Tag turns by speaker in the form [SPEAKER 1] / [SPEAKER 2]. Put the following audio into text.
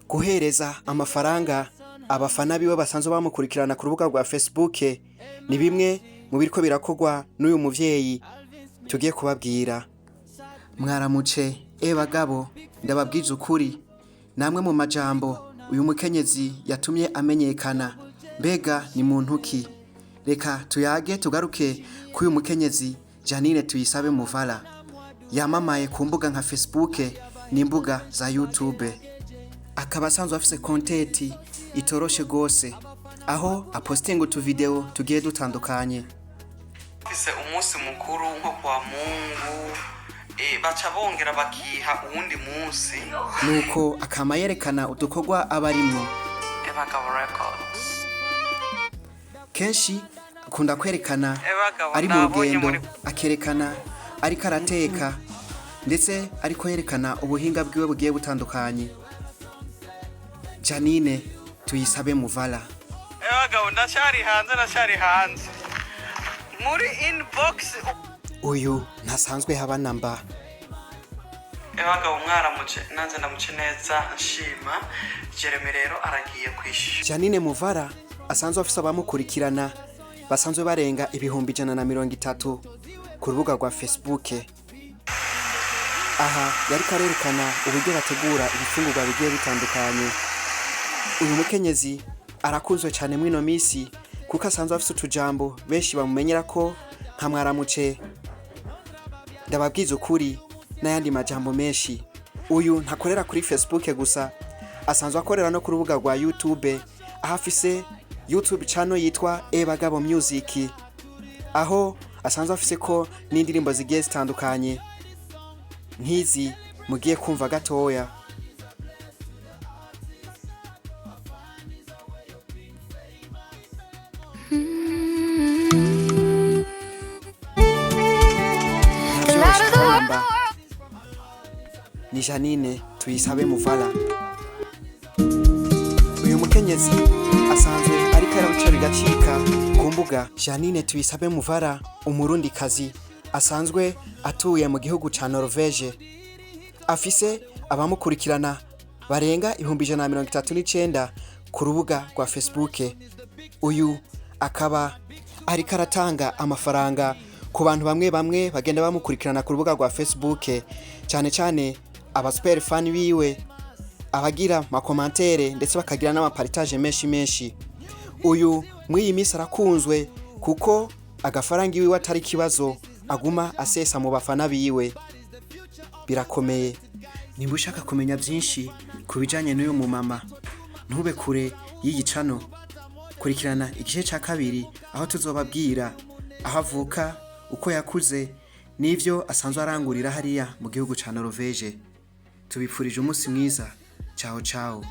[SPEAKER 1] guhereza amafaranga abafana biwe basanzwe bamukurikirana ku rubuga rwa Facebook ni bimwe mu biriko birakogwa n'uyu muvyeyi tugiye kubabwira. Mwaramuce bagabo, ndababwiza ukuri, namwe mu majambo uyu mukenyezi yatumye amenyekana, mbega ni muntu ki? Reka tuyage tugaruke ku uyu mukenyezi Jeanine Tuyisabe Muvala, yamamaye ku mbuga nka Facebook n'imbuga za YouTube. Akaba asanzwe afise kontenti itoroshe gose, aho apostinga utu video tugiye dutandukanye.
[SPEAKER 2] Afise umunsi mukuru nko kwa Mungu, baca bongera bakiha uwundi munsi,
[SPEAKER 1] nuko akama yerekana udukorwa abarimwo. Kenshi akunda kwerekana ari mu rugendo, akerekana ariko arateka, ndetse ariko yerekana ubuhinga bwiwe bugiye butandukanye. Jeanine Tuyisabe Muvala.
[SPEAKER 2] Bagabo ndashari hanze muri inbox.
[SPEAKER 1] Uyu ntasanzwe haba namba.
[SPEAKER 2] Bagabo mwaramuce, nanze ndamuce neza nshima. Jeremy rero aragiye kwishyura.
[SPEAKER 1] Jeanine Muvala asanzwe afise abamukurikirana basanzwe barenga 130 ku rubuga rwa Facebook. Aha yari karerekana uburyo bategura ibifungurwa bigiye bitandukanye. Uyu mukenyezi arakunzwe cyane mwino misi kuko asanzwe afise utujambo benshi bamumenyera ko nka mwaramuce, ndababwiza ukuri, n'ayandi majambo menshi. Uyu ntakorera kuri Facebook gusa, asanzwe akorera no ku rubuga rwa YouTube, aho afise YouTube channel yitwa Bagabo Music, aho asanzwe afise ko n'indirimbo zigiye zitandukanye nk'izi mugiye kumva gatoya. Ni Jeanine Tuyisabe Muvala. Uyu mukenyezi asanzwe ariko arabuca bigacika ku mbuga. Jeanine Tuyisabe Muvala, umurundi kazi, asanzwe atuye mu gihugu ca Norvege, afise abamukurikirana barenga 139 ku rubuga rwa Facebook. Uyu akaba ariko aratanga amafaranga ku bantu bamwe bagenda bamukurikirana ku rubuga rwa Facebook, cyane cyane aba super fan biwe, abagira makomantere ndetse bakagira n'amapartage menshi. Uyu mw'iyi misi arakunzwe kuko agafaranga iwe atari kibazo, aguma asesa mu bafana biwe. Birakomeye. Nimba ushaka kumenya byinshi ku bijanye n'uyu mumama, ntube kure y'iyi channel, kurikirana igice ca kabiri aho tuzobabwira aho avuka, uko yakuze, n'ivyo asanzwe arangurira hariya mu gihugu ca Norvege. Tubipfurije umunsi mwiza. Ciao.